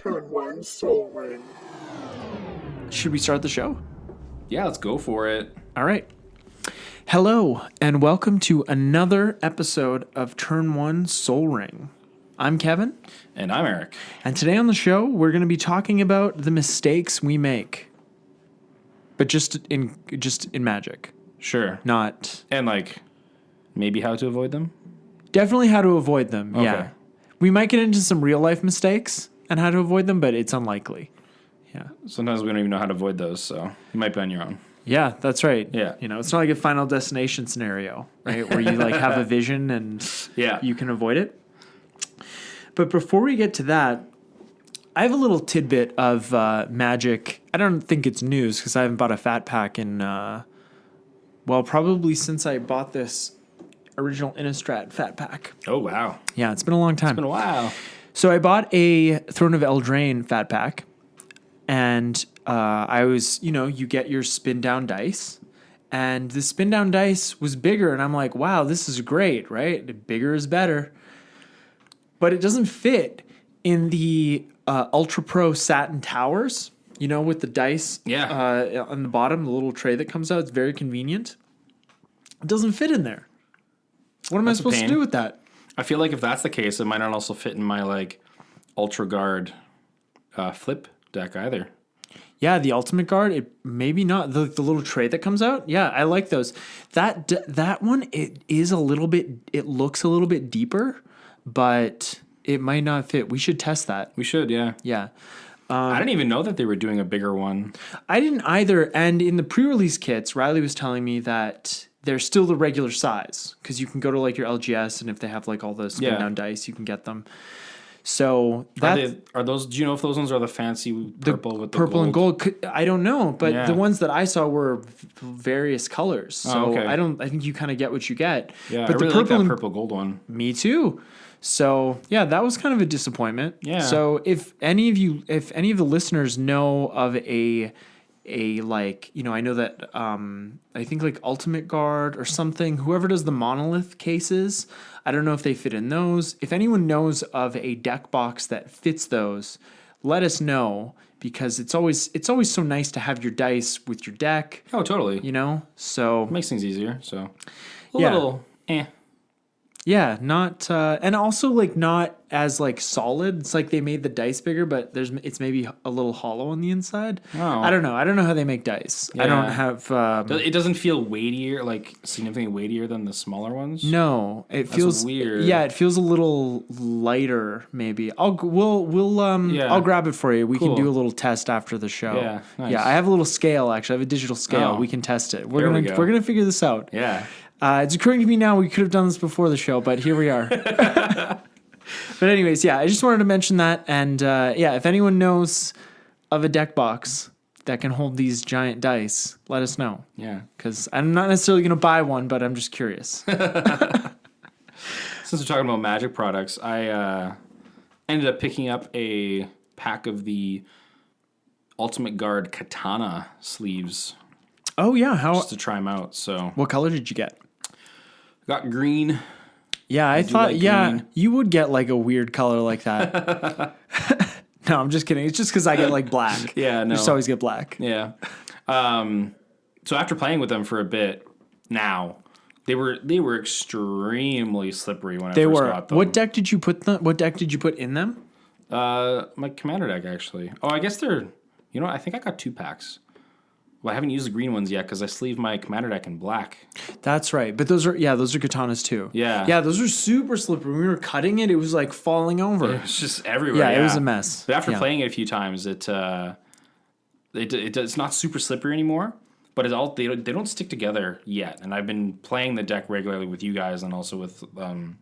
Turn one soul ring. Should we start the show? Yeah, let's go for it. All right. Hello, and welcome to another episode of Turn One Soul Ring. I'm Kevin. And I'm Eric. And today on the show, we're going to be talking about the mistakes we make. But just in Magic. Sure. Not... And maybe how to avoid them? Definitely how to avoid them, Okay. yeah. We might get into some real-life mistakes and how to avoid them, but it's unlikely. Yeah. Sometimes we don't even know how to avoid those, so you might be on your own. Yeah, that's right. Yeah. You know, it's not like a Final Destination scenario, right? Where you have a vision and you can avoid it. But before we get to that, I have a little tidbit of Magic. I don't think it's news because I haven't bought a fat pack in, probably since I bought this original Innistrad fat pack. Oh, wow. Yeah, it's been a long time. It's been a while. So I bought a Throne of Eldraine fat pack, and I was, you get your spin down dice, and the spin down dice was bigger, and I'm like, wow, this is great, right? Bigger is better. But it doesn't fit in the Ultra Pro Satin Towers, with the dice on the bottom, the little tray that comes out. It's very convenient. It doesn't fit in there. What am I supposed to do with that? I feel like if that's the case, it might not also fit in my Ultra Guard flip deck either. Yeah, the Ultimate Guard, it maybe not. The little tray that comes out, yeah, I like those. That one, it looks a little bit deeper, but it might not fit. We should test that. We should, yeah. Yeah. I didn't even know that they were doing a bigger one. I didn't either. And in the pre-release kits, Riley was telling me that they're still the regular size because you can go to your LGS, and if they have all the spin down dice, you can get them. So are those? Do you know if those ones are the fancy purple with the purple gold? and gold? I don't know, but the ones that I saw were various colors. So I think you kind of get what you get. Yeah, but I really like that purple gold one. Me too. So yeah, that was kind of a disappointment. Yeah. So if any of the listeners know of I know that I think Ultimate Guard or something, whoever does the monolith cases, I don't know if they fit in those. If anyone knows of a deck box that fits those, let us know, because it's always so nice to have your dice with your deck. Oh, totally. So it makes things easier. So a Yeah. little Yeah, not and also not as solid. It's they made the dice bigger, but it's maybe a little hollow on the inside. Oh. I don't know. I don't know how they make dice. Yeah. I don't have. It doesn't feel weightier, significantly weightier than the smaller ones. No, it feels weird. Yeah, it feels a little lighter. Maybe we'll I'll grab it for you. We can do a little test after the show. Yeah, nice. Yeah. I have a little scale actually. I have a digital scale. Oh. We can test it. There we go. We're gonna figure this out. Yeah. It's occurring to me now we could have done this before the show, but here we are. But anyways, yeah, I just wanted to mention that. And if anyone knows of a deck box that can hold these giant dice, let us know. Yeah. Because I'm not necessarily going to buy one, but I'm just curious. Since we're talking about Magic products, I ended up picking up a pack of the Ultimate Guard Katana sleeves. Oh, yeah. Just to try them out. So what color did you get? Got green. Yeah, I thought, green. you would get a weird color like that. No, I'm just kidding. It's just because I get black. Yeah, no. I just always get black. Yeah. So after playing with them for a bit now, they were extremely slippery when I first got them. What deck did you put in them? My commander deck, actually. Oh, I guess they're... I think I got 2 packs. Well, I haven't used the green ones yet because I sleeved my commander deck in black. That's right. But those are katanas too. Yeah. Yeah, those are super slippery. When we were cutting it, it was falling over. It was just everywhere. Yeah, it was a mess. But after playing it a few times, it's not super slippery anymore. But they don't stick together yet. And I've been playing the deck regularly with you guys and also with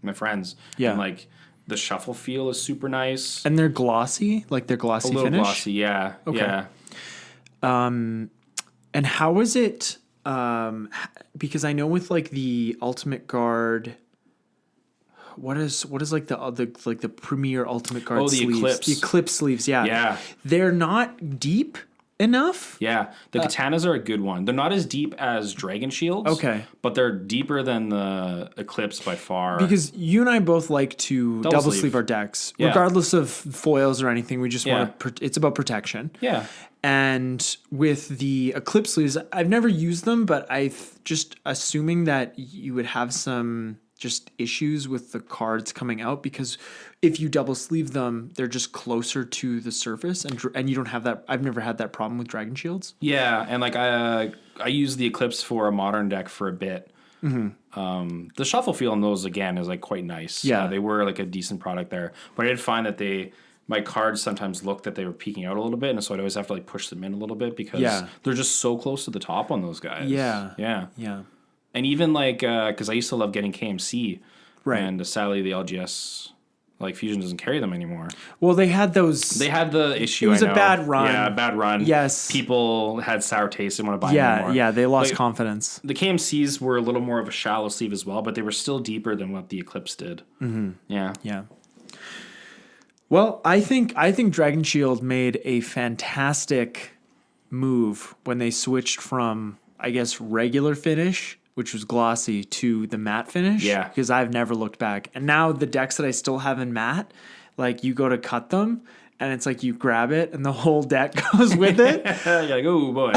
my friends. Yeah. And the shuffle feel is super nice. And they're glossy, they're glossy finish. A little glossy, yeah. Okay. Yeah. And how is it? Because I know with the Ultimate Guard, what is the Premier Ultimate Guard sleeves? Eclipse. The Eclipse sleeves, yeah. Yeah. They're not deep enough. Yeah, the katanas are a good one. They're not as deep as Dragon Shields. Okay. But they're deeper than the Eclipse by far. Because you and I both like to double sleeve our decks, Yeah. regardless of foils or anything. We just Yeah. want to. It's about protection. Yeah. And with the Eclipse sleeves, I've never used them, but just assuming that you would have some just issues with the cards coming out, because if you double sleeve them, they're just closer to the surface, and you don't have that. I've never had that problem with Dragon Shields. Yeah, and like I used the Eclipse for a modern deck for a bit. The shuffle feel on those again is like quite nice. Yeah. They were like a decent product there, but I did find that my cards sometimes looked that they were peeking out a little bit, and so I'd always have to like push them in a little bit because they're just so close to the top on those guys. Yeah. And even like because I used to love getting KMC, Right. And sadly the LGS like Fusion doesn't carry them anymore. Well, they had those. They had the issue. It was I a know. bad run. Yeah, a bad run. Yes. People had sour taste and want to buy them anymore. Yeah, they lost Like, confidence. the KMCs were a little more of a shallow sleeve as well, but they were still deeper than what the Eclipse did. Yeah. Yeah. Well, I think Dragon Shield made a fantastic move when they switched from, I guess, regular finish, which was glossy, to the matte finish. Yeah. Because I've never looked back. And now the decks that I still have in matte, like you go to cut them and it's like you grab it and the whole deck goes with it. You're like, oh boy.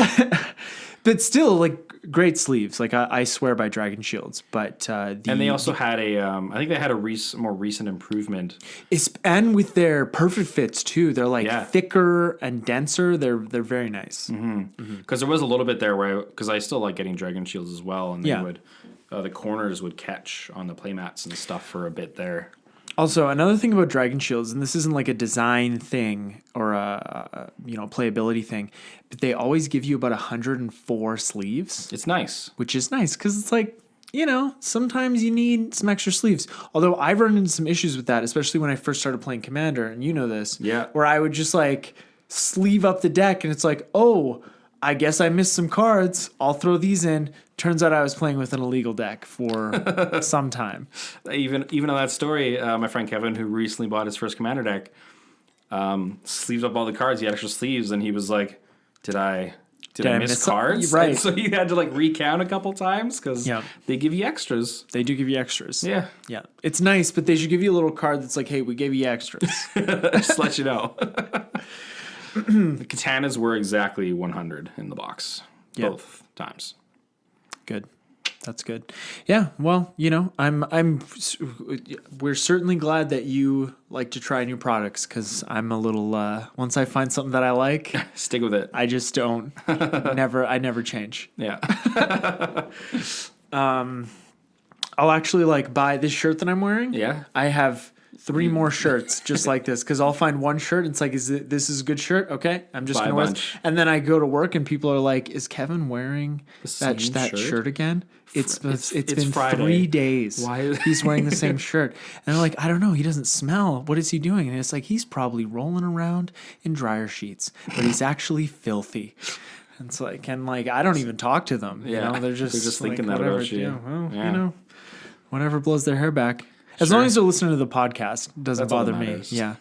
But still, like, great sleeves. Like, I swear by Dragon Shields. But And they also had I think they had a more recent improvement. and with their perfect fits too, they're like Yeah. thicker and denser. They're very nice. Because there was a little bit there because I still like getting Dragon Shields as well, and they Yeah. would the corners would catch on the playmats and stuff for a bit there. Also, another thing about Dragon Shields, and this isn't like a design thing or a playability thing, but they always give you about 104 sleeves, It's nice. which is nice because it's like, sometimes you need some extra sleeves. Although I've run into some issues with that, especially when I first started playing Commander, and you know this, Yeah. where I would just like sleeve up the deck, and it's like, oh, I guess I missed some cards. I'll throw these in. Turns out I was playing with an illegal deck for some time. Even on that story, my friend Kevin, who recently bought his first Commander deck, sleeved up all the cards. He had extra sleeves, and he was like, "Did I miss cards?" Right. And so you had to like recount a couple times because Yeah. they give you extras. They do give you extras. Yeah, Yeah. It's nice, but they should give you a little card that's like, hey, we gave you extras. just let you know. The katanas were exactly 100 in the box both times. Good. That's good. Yeah. Well, we're certainly glad that you like to try new products, because I'm a little, once I find something that I like, Stick with it. I just don't, I never change. Yeah. I'll actually like buy this shirt that I'm wearing. Yeah. I have 3 more shirts just like this, because I'll find one shirt and it's like, this is a good shirt? Okay, I'm just Buy a gonna wear bunch. this. And then I go to work and people are like, is Kevin wearing that same shirt again? It's been Friday. 3 days. Why is- he's wearing the same shirt? And they're like, I don't know. He doesn't smell. What is he doing? And it's like, he's probably rolling around in dryer sheets, but he's actually filthy. And it's like, I don't even talk to them. Yeah. They're just like, thinking that whatever. about you. Yeah, well, Yeah. whatever blows their hair back. As Sure. long as they're listening to the podcast, it doesn't That's all bother that me. matters. Yeah.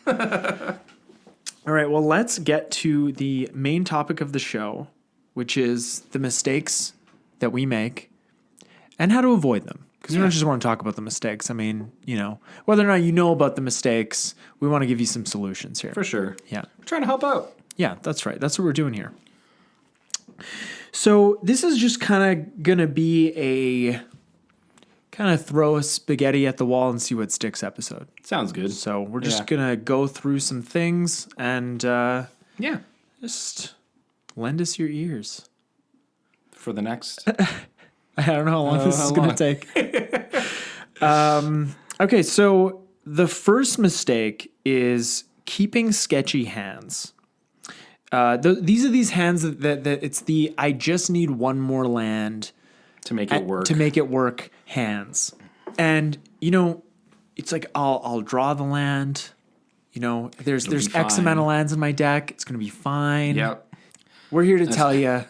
All right. Well, let's get to the main topic of the show, which is the mistakes that we make and how to avoid them. Because we don't just want to talk about the mistakes. I mean, whether or not you know about the mistakes, we want to give you some solutions here. For sure. Yeah. We're trying to help out. Yeah, that's right. That's what we're doing here. So this is just kind of going to be a kind of throw a spaghetti at the wall and see what sticks episode. Sounds good. So we're just Yeah. going to go through some things and Yeah. just lend us your ears. For the next. I don't know how long this is going to take. Okay, so the first mistake is keeping sketchy hands. These are these hands that it's the I just need one more land To make it work. to make it work hands. And it's like I'll draw the land. There's be X fine. amount of lands in my deck. It's gonna be fine. Yep. We're here to tell you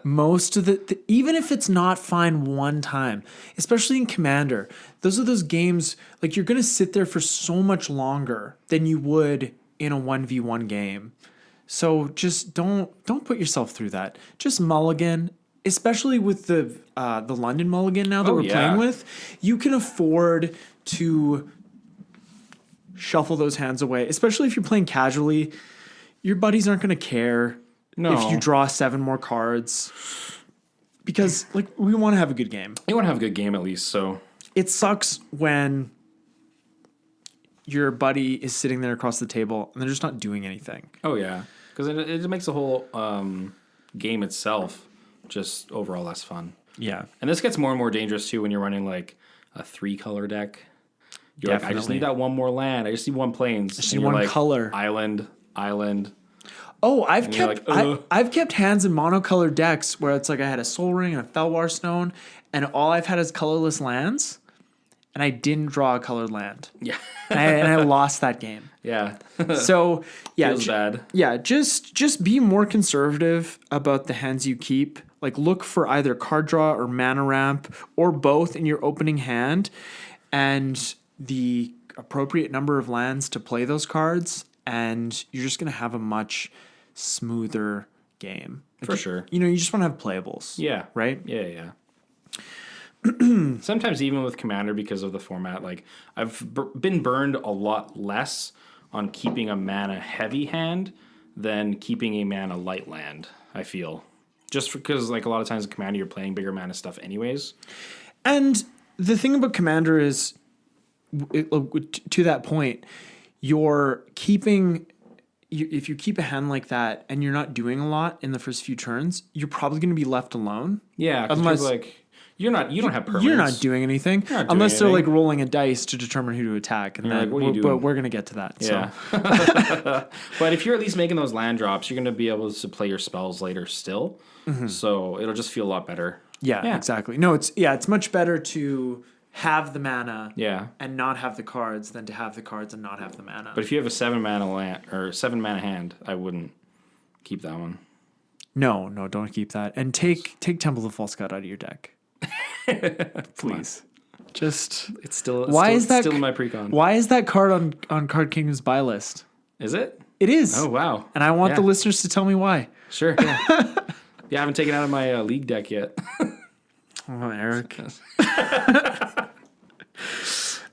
most of the even if it's not fine one time, especially in Commander, those are those games like you're gonna sit there for so much longer than you would in a 1v1 game. So just don't put yourself through that. Just mulligan, especially with the London mulligan now that we're playing with. You can afford to shuffle those hands away, especially if you're playing casually. Your buddies aren't going to care if you draw 7 more cards because like we want to have a good game. You want to have a good game at least, so it sucks when your buddy is sitting there across the table and they're just not doing anything. Oh yeah, because it makes the whole game itself just overall less fun. Yeah, and this gets more and more dangerous too when you're running like a 3-color deck. You're like, I just need that one more land. I just need one plains. I just need one color. Island. Oh, I've kept hands in monocolored decks where it's like I had a Soul Ring and a Felwar Stone, and all I've had is colorless lands, and I didn't draw a colored land. Yeah, and I lost that game. Yeah. So yeah, feels bad. Yeah, just be more conservative about the hands you keep. Like look for either card draw or mana ramp or both in your opening hand, and the appropriate number of lands to play those cards, and you're just going to have a much smoother game. For sure. You know, you just want to have playables. Yeah. Right? Yeah. Sometimes even with Commander, because of the format, like I've been burned a lot less on keeping a mana heavy hand than keeping a mana light land, I feel. Just because like a lot of times in Commander, you're playing bigger mana stuff anyways. And the thing about Commander is, to that point, you're keeping. If you keep a hand like that and you're not doing a lot in the first few turns, you're probably going to be left alone. Yeah, unless like you don't have permanence. You're not doing anything unless they're like rolling a dice to determine who to attack, and then but we're going to get to that. Yeah. So. But if you're at least making those land drops, you're going to be able to play your spells later still. Mm-hmm. So it'll just feel a lot better. Yeah, exactly. No, it's much better to have the mana and not have the cards than to have the cards and not have the mana. But if you have a 7 mana land or 7 mana hand, I wouldn't keep that one. No, don't keep that. And take Temple of False God out of your deck. Please. Just it's still in my precon. Why is that card on Card Kingdom's buy list? Is it? It is. Oh wow. And I want the listeners to tell me why. Sure. Yeah. I haven't taken it out of my league deck yet. Oh, Eric.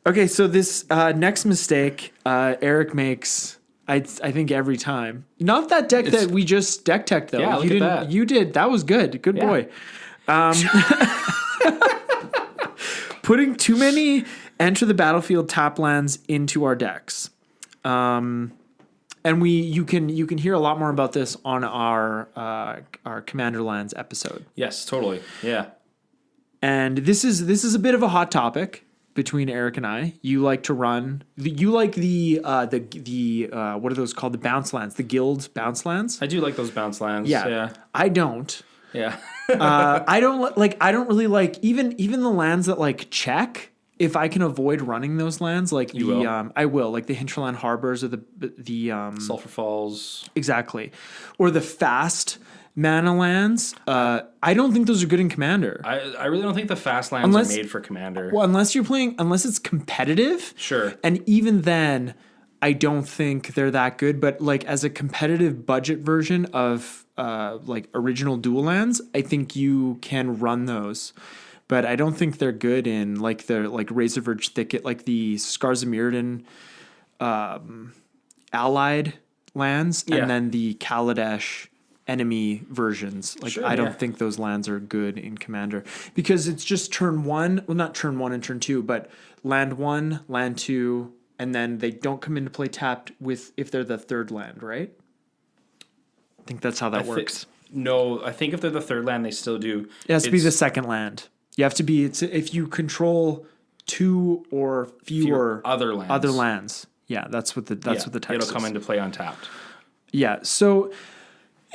Okay, so this next mistake Eric makes, I think every time. Not that deck that we just deck tech though. Yeah, look at that. You did. That was good. Good boy. Putting too many enter the battlefield tap lands into our decks. And you can hear a lot more about this on our Commander Lands episode. Yes, totally. Yeah. And this is a bit of a hot topic between Eric and I. You like to run. You like the what are those called? The bounce lands, the guild bounce lands. I do like those bounce lands. Yeah. I don't. Yeah. I don't really like even the lands that like check. If I can avoid running those lands, like I will, like the Hinterland Harbors or the Sulphur Falls, exactly, or the fast mana lands. I don't think those are good in Commander. I really don't think the fast lands are made for Commander. Well, unless it's competitive, sure. And even then, I don't think they're that good. But like as a competitive budget version of like original dual lands, I think you can run those. But I don't think they're good in like the Razorverge Thicket, like the Scars of Mirrodin allied lands, and then the Kaladesh enemy versions. Like I don't think those lands are good in Commander because it's just turn one. Well, not turn 1 and turn 2, but land 1, land 2, and then they don't come into play tapped if they're the third land, right? I think that's how that works. No, I think if they're the third land, they still do. It has to be the second land. You have to be. If you control 2 or fewer other lands. Yeah, that's what the text it'll come into play untapped. Yeah, so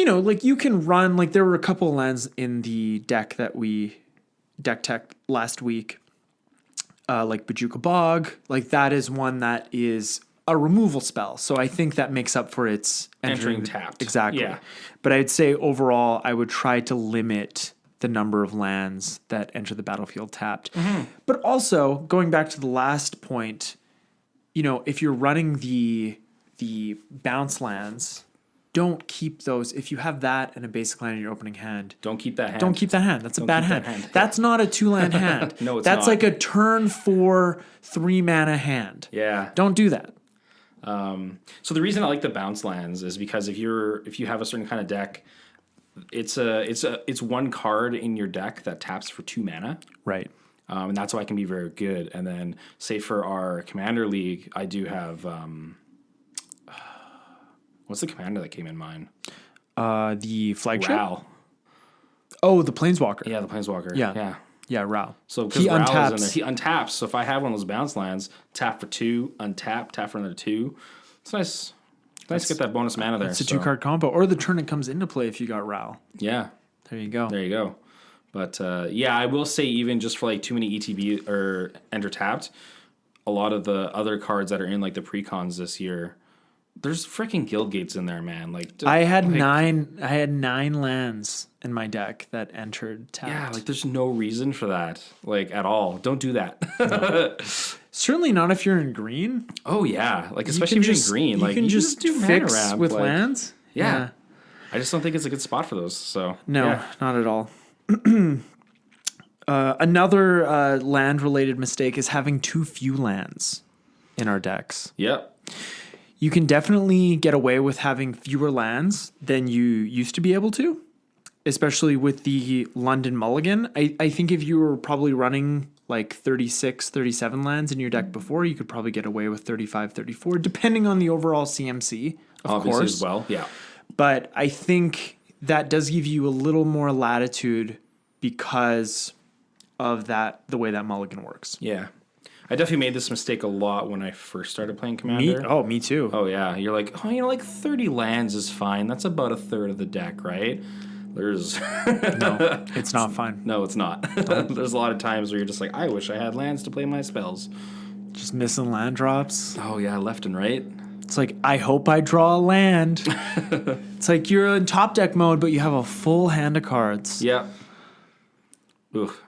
like you can run like there were a couple of lands in the deck that we deck tech last week, like Bajuka Bog. Like that is one that is a removal spell, so I think that makes up for its entering tapped. Exactly. Yeah. But I'd say overall, I would try to limit the number of lands that enter the battlefield tapped. Mm-hmm. But also, going back to the last point, if you're running the bounce lands, don't keep those. If you have that and a basic land in your opening hand, Don't keep that hand. don't keep that hand. That's a bad keep that hand. hand. That's not a 2-land hand. No, it's That's not. like a turn 4 3-mana hand. Yeah. Don't do that. So the reason I like the bounce lands is because if you have a certain kind of deck, it's one card in your deck that taps for 2 mana. Right. And that's why it can be very good. And then, say for our Commander League, I do have what's the commander that came in mine? The flagship. Ral. Oh, the Planeswalker. Yeah, the Planeswalker. Yeah. Yeah, Ral. So because he Ral is in untaps. there, he untaps. So if I have one of those bounce lands, tap for 2, untap, tap for another 2. It's nice. Nice to get that bonus mana there. It's a 2-card combo, or the turn it comes into play if you got Ral. Yeah. There you go. There you go. But yeah, I will say even just for like too many ETB or enter tapped, a lot of the other cards that are in like the precons this year, there's freaking guild gates in there, man. Like I had 9 lands in my deck that entered tapped. yeah, like there's no reason for that, like at all. Don't do that. No. Certainly not if you're in green. Oh yeah, like especially if you're in green, like you can just do mana fix ramp, with like, lands. Yeah. I just don't think it's a good spot for those. So No, yeah. not at all. Another land-related mistake is having too few lands in our decks. Yep. You can definitely get away with having fewer lands than you used to be able to, especially with the London Mulligan. I think if you were probably running like 36, 37 lands in your deck before, you could probably get away with 35, 34, depending on the overall CMC, of Obviously course. as well. Yeah. But I think that does give you a little more latitude because of the way that Mulligan works. Yeah. I definitely made this mistake a lot when I first started playing Commander. Me too. Oh, yeah. You're like, like 30 lands is fine. That's about a third of the deck, right? There's... No, it's not fine. No, it's not. There's a lot of times where you're just like, I wish I had lands to play my spells. Just missing land drops. Oh, yeah, left and right. It's like, I hope I draw a land. It's like you're in top deck mode, but you have a full hand of cards. Yeah. Oof.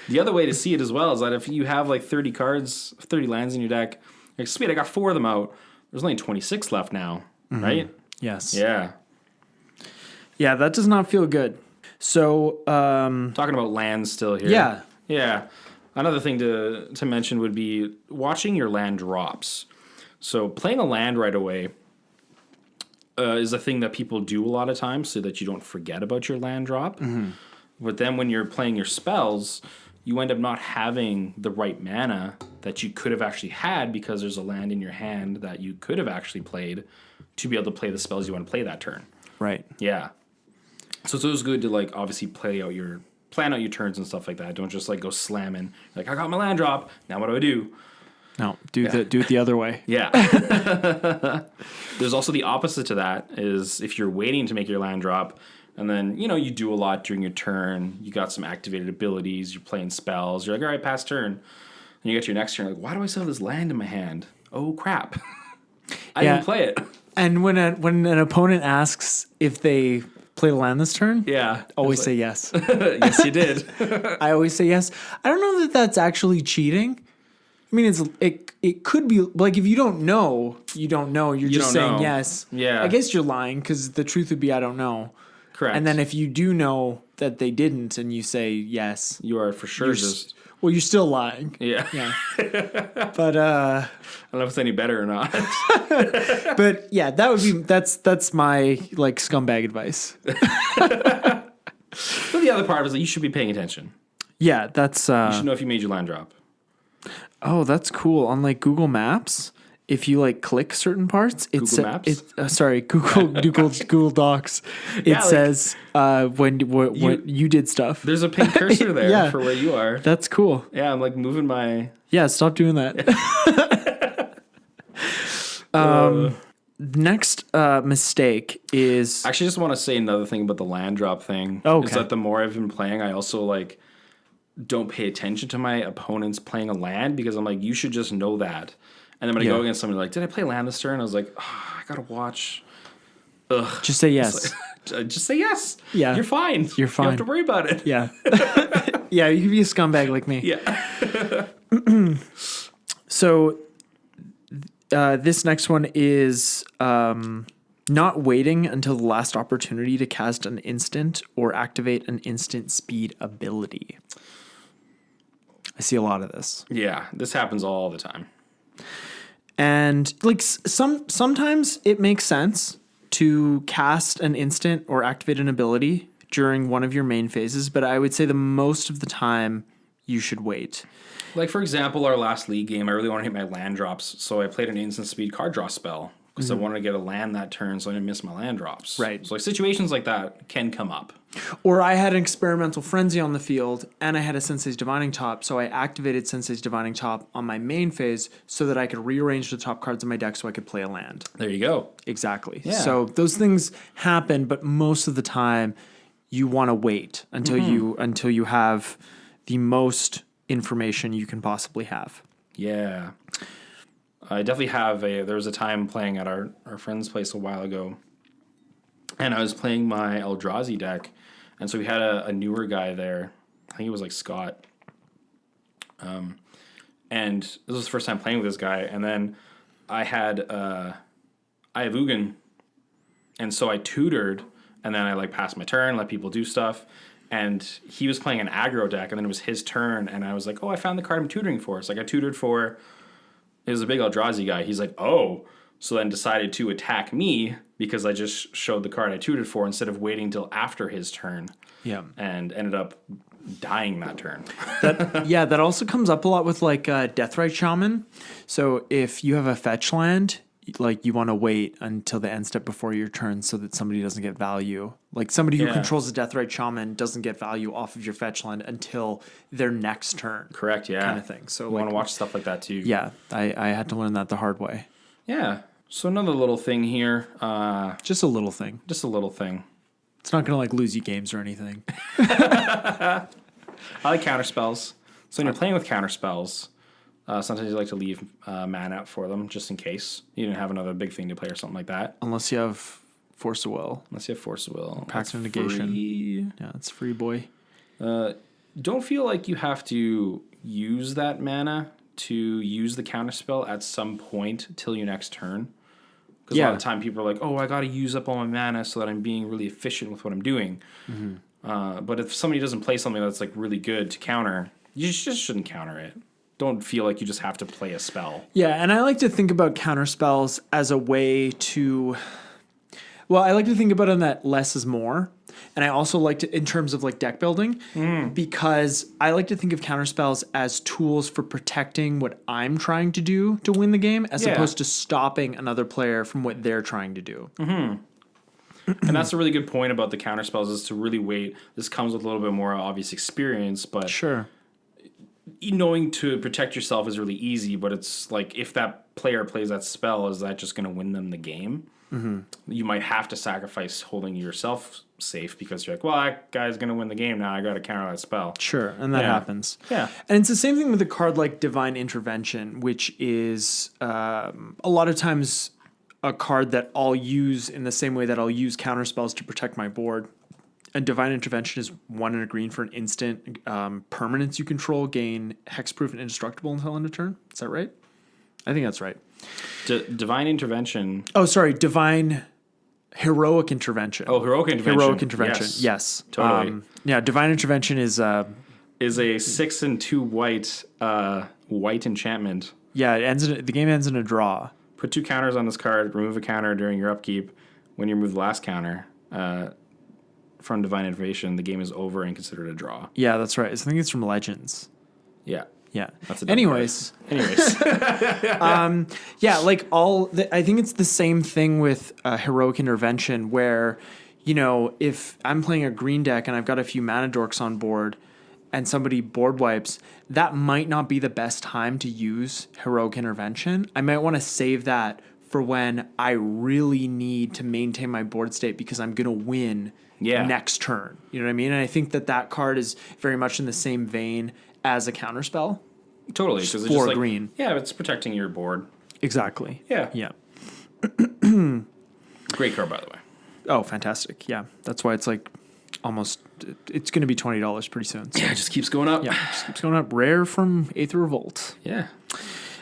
The other way to see it as well is that if you have like 30 cards, 30 lands in your deck, like, sweet, I got 4 of them out. There's only 26 left now, right? Yes. Yeah. Yeah, that does not feel good. So, Talking about lands still here. yeah. Yeah. Another thing to mention would be watching your land drops. So playing a land right away is a thing that people do a lot of times so that you don't forget about your land drop. Mm-hmm. But then when you're playing your spells, you end up not having the right mana that you could have actually had because there's a land in your hand that you could have actually played to be able to play the spells you want to play that turn. Right. Yeah. So it's always good to like obviously plan out your turns and stuff like that. Don't just like go slamming. Like, I got my land drop. Now what do I do? No, do it the other way. Yeah. There's also the opposite to that is if you're waiting to make your land drop and then, you do a lot during your turn. You got some activated abilities. You're playing spells. You're like, all right, pass turn. And you get to your next turn. Like, why do I still have this land in my hand? Oh, crap. I didn't play it. And when an opponent asks if they played a land this turn, Yeah. always say yes. Yes, you did. I always say yes. I don't know that that's actually cheating. I mean, it could be like if you don't know, you don't know. You're just saying know. yes. Yeah. I guess you're lying because the truth would be I don't know. Correct. And then if you do know that they didn't and you say yes, you are for sure you're just... you're still lying. Yeah. Yeah. But I don't know if it's any better or not. but yeah, that's my like scumbag advice. But the other part is that you should be paying attention. Yeah, that's You should know if you made your land drop. oh, that's cool. On like Google Maps, if you like click certain parts, Google Maps? Google Docs. It says when you did stuff. There's a pink cursor there Yeah. for where you are. That's cool. Yeah, I'm like moving my... Yeah, stop doing that. Next mistake is Actually, just want to say another thing about the land drop thing. Okay. Is that the more I've been playing, I also like don't pay attention to my opponents playing a land because I'm like, you should just know that. And then when I go against someone like, did I play land this turn? I was like, I gotta watch. Ugh. just say yes. Just say yes. Yeah. You're fine. You're fine. You don't have to worry about it. Yeah. Yeah, you can be a scumbag like me. Yeah. So this next one is Not waiting until the last opportunity to cast an instant or activate an instant speed ability. I see a lot of this. Yeah, this happens all the time. And like sometimes it makes sense to cast an instant or activate an ability during one of your main phases, but I would say the most of the time you should wait. Like, for example, our last league game, I really wanted to hit my land drops, so I played an instant speed card draw spell because I wanted to get a land that turn so I didn't miss my land drops. Right. So like situations like that can come up. Or I had an experimental frenzy on the field and I had a Sensei's Divining Top, so I activated Sensei's Divining Top on my main phase so that I could rearrange the top cards in my deck so I could play a land. There you go. Exactly. Yeah. So those things happen, but most of the time you want to wait until you have the most information you can possibly have. Yeah. I definitely have there was a time playing at our friend's place a while ago, and I was playing my Eldrazi deck, and so we had a newer guy there. I think it was like Scott. And this was the first time playing with this guy, and then I had Ugin, and so I tutored, and then I like passed my turn, let people do stuff, and he was playing an aggro deck, and then it was his turn, and I was like, oh, I found the card I'm tutoring for. So like I tutored for, it was a big Eldrazi guy. He's like, oh, so then decided to attack me because I just showed the card I tutored for instead of waiting until after his turn. Yeah. And ended up dying that turn. That also comes up a lot with like Deathrite Shaman. So if you have a fetch land, like you want to wait until the end step before your turn so that somebody doesn't get value. Like somebody who controls a Deathrite Shaman doesn't get value off of your fetch land until their next turn. Correct, yeah. Kind of thing. So you want to watch stuff like that too. Yeah, I had to learn that the hard way. Yeah. So another little thing here. Just a little thing. Just a little thing. It's not going to like lose you games or anything. I like counter spells. So when you're playing with counter spells, sometimes you like to leave mana out for them just in case you didn't have another big thing to play or something like that. Unless you have Force of Will. Unless you have Force of Will. Pact of Negation. Free. Yeah, it's free, boy. Don't feel like you have to use that mana to use the counter spell at some point till your next turn. Because a lot of the time people are like, oh, I got to use up all my mana so that I'm being really efficient with what I'm doing. Mm-hmm. But if somebody doesn't play something that's like really good to counter, you just shouldn't counter it. Don't feel like you just have to play a spell. Yeah, and I like to think about counter spells as a way to... Well, I like to think about it in that less is more. And I also like to, in terms of like deck building, because I like to think of counter spells as tools for protecting what I'm trying to do to win the game, as opposed to stopping another player from what they're trying to do. Mm-hmm. And that's a really good point about the counter spells, is to really wait. This comes with a little bit more obvious experience, but sure, knowing to protect yourself is really easy. But it's like, if that player plays that spell, is that just going to win them the game? Mm-hmm. You might have to sacrifice holding yourself safe because you're like, well, that guy's going to win the game now. I got to counter that spell. Sure, and that happens. Yeah. And it's the same thing with a card like Divine Intervention, which is a lot of times a card that I'll use in the same way that I'll use counter spells to protect my board. And Divine Intervention is 1 and a green for an instant. Permanents you control gain hexproof and indestructible until end of turn. Is that right? I think that's right. Divine Intervention. Oh, sorry. Divine Heroic Intervention. Oh, Heroic Intervention. Heroic Intervention. Yes. Totally. Yeah, Divine Intervention is a 6 and 2 white white enchantment. Yeah, the game ends in a draw. Put 2 counters on this card. Remove a counter during your upkeep. When you remove the last counter from Divine Intervention, the game is over and considered a draw. Yeah, that's right. I think it's from Legends. Yeah. Yeah. That's Anyways. Yeah, like I think it's the same thing with Heroic Intervention, where, you know, if I'm playing a green deck and I've got a few mana dorks on board and somebody board wipes, that might not be the best time to use Heroic Intervention. I might want to save that for when I really need to maintain my board state because I'm going to win next turn. You know what I mean? And I think that card is very much in the same vein as a counterspell. Totally. Because it's just green. Yeah, it's protecting your board. Exactly. Yeah. Yeah. Great card, by the way. Oh, fantastic. Yeah. That's why it's like it's going to be $20 pretty soon. So. Yeah, it just keeps going up. Yeah, it just keeps going up. Rare from Aether Revolt. Yeah.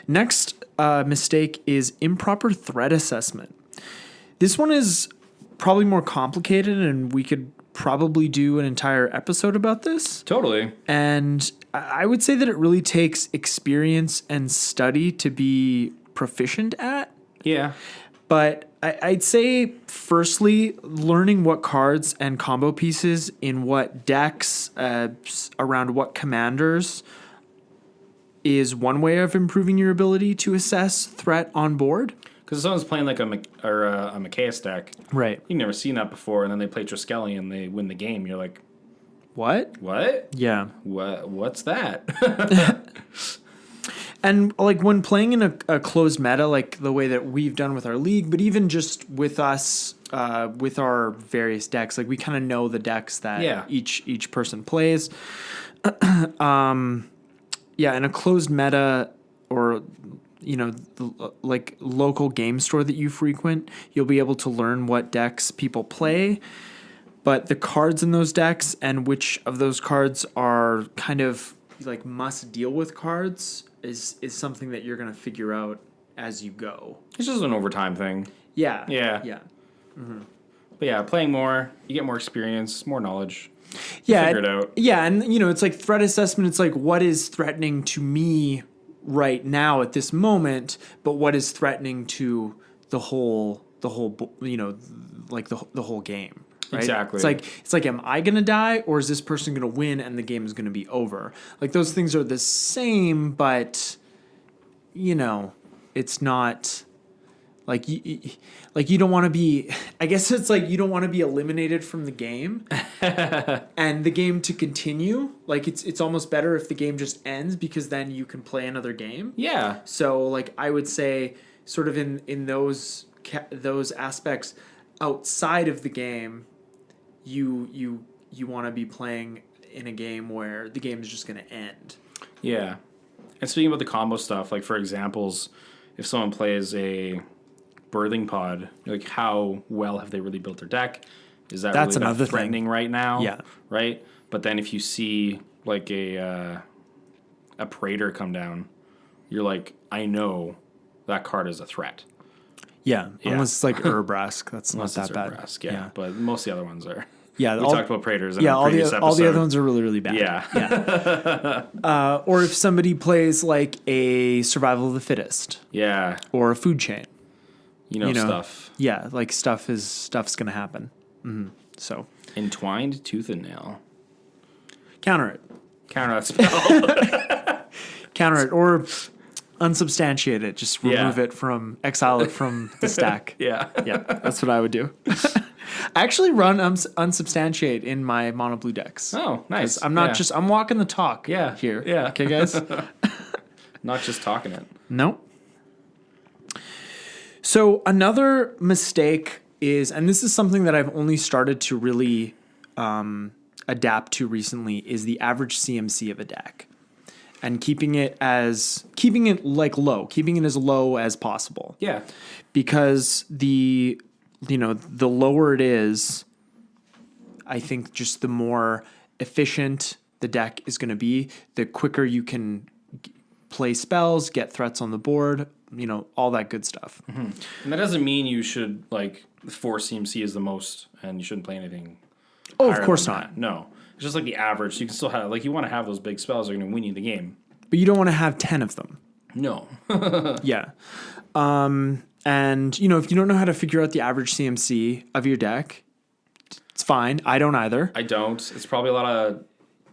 Next mistake is improper threat assessment. This one is probably more complicated, and we could probably do an entire episode about this. Totally. And I would say that it really takes experience and study to be proficient at. Yeah. But I'd say, firstly, learning what cards and combo pieces in what decks, around what commanders, is one way of improving your ability to assess threat on board. Because if someone's playing like a Machias deck, Right. you've never seen that before, and then they play Triskelion and they win the game. You're like, What? what? Yeah. What's that? And like when playing in a closed meta, like the way that we've done with our league, but even just with us, with our various decks, like we kind of know the decks that each person plays. Yeah, in a closed meta, or like local game store that you frequent, you'll be able to learn what decks people play, but the cards in those decks and which of those cards are kind of like must deal with cards is something that you're going to figure out as you go. It's just an overtime thing. Yeah. Yeah. Yeah. Mm-hmm. But yeah, playing more, you get more experience, more knowledge. Yeah. Figure it out. Yeah. And, it's like threat assessment. It's like, what is threatening to me right now at this moment, but what is threatening to the whole, like the whole game. Right? Exactly. It's like, am I going to die, or is this person going to win and the game is going to be over? Like those things are the same, but it's not like you don't want to be, I guess it's like you don't want to be eliminated from the game and the game to continue. Like it's almost better if the game just ends, because then you can play another game. Yeah. So like I would say sort of in those aspects outside of the game, you want to be playing in a game where the game is just going to end. Yeah. And speaking about the combo stuff, like for examples, if someone plays a birthing pod, like how well have they really built their deck? Is that That's really another threatening right now? Yeah. Right? But then if you see like a Praetor come down, you're like, I know that card is a threat. Yeah. Unless it's like Urbrask. That's not that bad. Urbrask, yeah. But most of the other ones are. Yeah, we talked about Praetors in all a previous all the episode. other ones are really, really bad. Yeah. Or if somebody plays like a Survival of the Fittest. Yeah. Or a Food Chain. Stuff. Yeah, like stuff's gonna happen. Mm-hmm. So Entwined Tooth and Nail. Counter it. Counter that spell. Counter it, or unsubstantiate it. Just remove it exile it from the stack. Yeah. Yeah, that's what I would do. I actually run unsubstantiate in my mono blue decks. Oh, nice. I'm not I'm walking the talk. Yeah. Here. Yeah. Okay, guys. Not just talking it. Nope. So another mistake is, and this is something that I've only started to really adapt to recently, is the average CMC of a deck, and keeping it as low as possible. Yeah. Because the lower it is, I think just the more efficient the deck is going to be, the quicker you can play spells, get threats on the board, all that good stuff. Mm-hmm. And that doesn't mean you should, 4 CMC is the most, and you shouldn't play anything. Oh, of course not. That. No. It's just like the average. So you can still have, you want to have those big spells that are going to win you the game. But you don't want to have 10 of them. No. Yeah. And, if you don't know how to figure out the average CMC of your deck, it's fine. I don't either. I don't. It's probably a lot of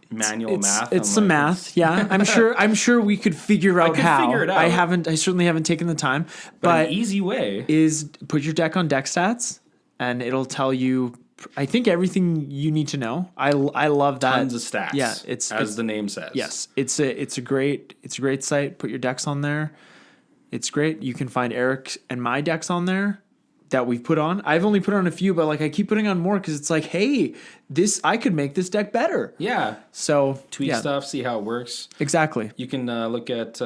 manual math. It's some math. Yeah. I'm sure we could figure out how. Figure it out. I certainly haven't taken the time, but an easy way is put your deck on Deckstats, and it'll tell you, I think, everything you need to know. I love that. Tons of stats. Yeah. As the name says. Yes. It's a great site. Put your decks on there. It's great. You can find Eric and my decks on there that we've put on. I've only put on a few, but I keep putting on more because it's like, hey, I could make this deck better. Yeah. So tweak stuff, see how it works. Exactly. You can look at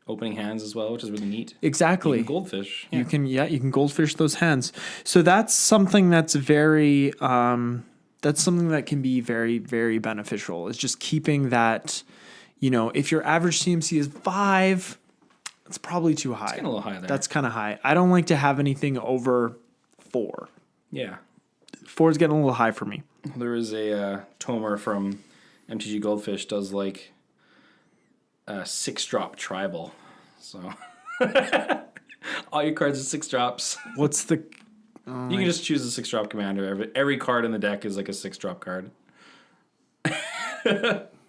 opening hands as well, which is really neat. Exactly. You can goldfish. Yeah. You can goldfish those hands. So that's something that's very that's something that can be very, very beneficial. Is just keeping that, if your average CMC is 5, it's probably too high. It's getting a little high there. That's kind of high. I don't like to have anything over 4. Yeah. 4 is getting a little high for me. There is a Tomer from MTG Goldfish does like a 6-drop tribal. So all your cards are 6 drops. What's the... You can just choose a 6-drop commander. Every card in the deck is like a 6-drop card.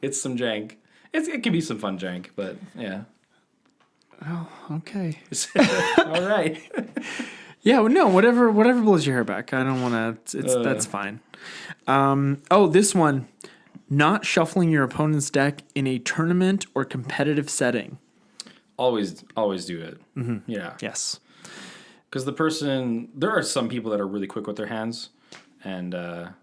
It's some jank. It can be some fun jank, but yeah. Oh, okay. All right. Yeah, well, no, whatever blows your hair back. I don't want to... That's fine. This one. Not shuffling your opponent's deck in a tournament or competitive setting. Always do it. Mm-hmm. Yeah. Yes. Because there are some people that are really quick with their hands, and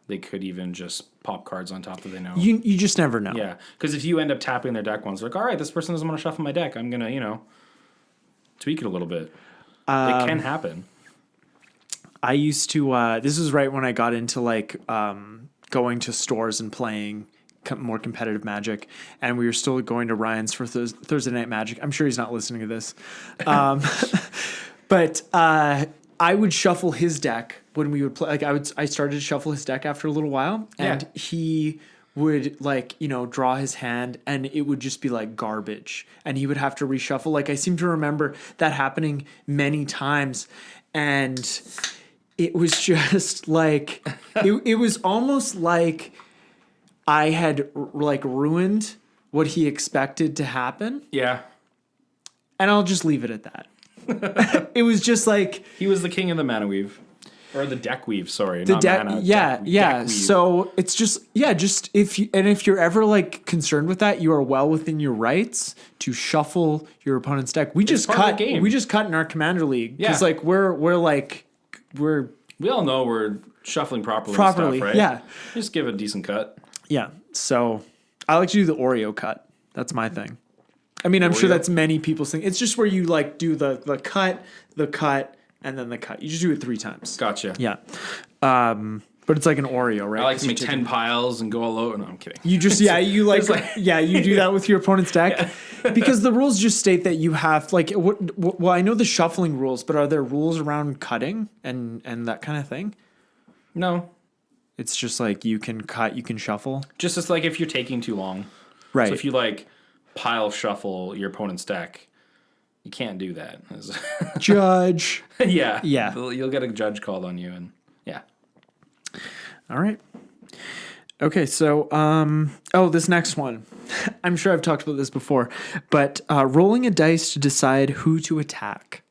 they could even just pop cards on top that they know. You just never know. Yeah. Because if you end up tapping their deck once, like, all right, this person doesn't want to shuffle my deck. I'm going to, tweak it a little bit. It can happen. I used to, this was right when I got into like going to stores and playing more competitive Magic, and we were still going to Ryan's for Thursday Night Magic. I'm sure he's not listening to this. But I would shuffle his deck when we would play. Like I started to shuffle his deck after a little while, and he would draw his hand, and it would just be like garbage, and he would have to reshuffle. Like I seem to remember that happening many times, and it was just like it was almost like I had like ruined what he expected to happen. Yeah. And I'll just leave it at that. It was just like he was the king of the mana weave, or the deck weave. Sorry, the deck. Deck so it's just if you're ever like concerned with that, you are well within your rights to shuffle your opponent's deck. We just cut in our commander league because like we all know we're shuffling properly, and stuff, right? Yeah, just give it a decent cut. Yeah, so I like to do the Oreo cut. That's my thing. I mean, I'm sure that's many people's thing. It's just where you like do the cut, and then the cut. You just do it 3 times. Gotcha. Yeah. But it's like an Oreo, right? I like to make 10 piles and go all out. No, I'm kidding. You just, you do that with your opponent's deck. Because the rules just state that you have, like, well, I know the shuffling rules, but are there rules around cutting and that kind of thing? No. It's just like you can cut, you can shuffle. Just as like if you're taking too long. Right. So if you like pile shuffle your opponent's deck, you can't do that. Judge. Yeah. Yeah. You'll get a judge called on you, and yeah. All right. Okay, so this next one. I'm sure I've talked about this before, but rolling a dice to decide who to attack.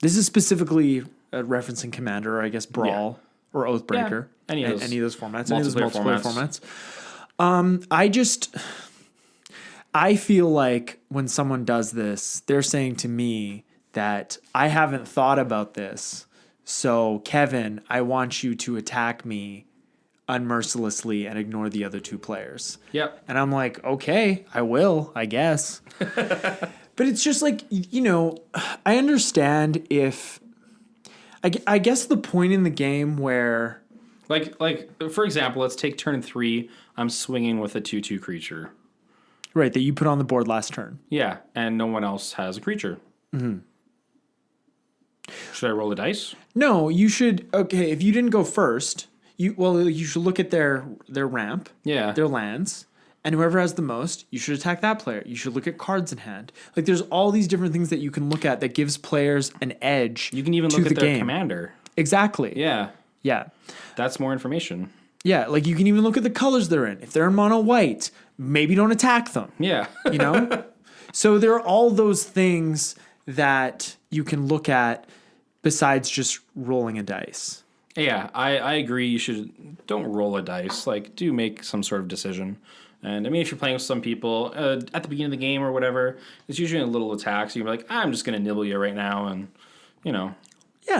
This is specifically referencing Commander, or I guess Brawl or Oathbreaker. Yeah. Any of those formats. Any of those multiplayer formats. I feel like when someone does this, they're saying to me that I haven't thought about this. So, Kevin, I want you to attack me unmercilessly and ignore the other 2 players. Yep. And I'm like, okay, I will, I guess. But it's just like, I understand if... I guess the point in the game where... Like for example, let's take turn 3. I'm swinging with a 2/2 creature. Right, that you put on the board last turn. Yeah, and no one else has a creature. Mm-hmm. Should I roll a dice? No, you should. Okay, if you didn't go first, you should look at their ramp, their lands, and whoever has the most, you should attack that player. You should look at cards in hand. Like there's all these different things that you can look at that gives players an edge. You can even look at their commander. Exactly. Yeah. Yeah. That's more information. Yeah, like you can even look at the colors they're in. If they're in mono white, maybe don't attack them. Yeah. So there are all those things that you can look at besides just rolling a dice. Yeah, I agree. Don't roll a dice. Like, do make some sort of decision. And I mean, if you're playing with some people at the beginning of the game or whatever, it's usually a little attack. So you're like, I'm just going to nibble you right now. And, Yeah,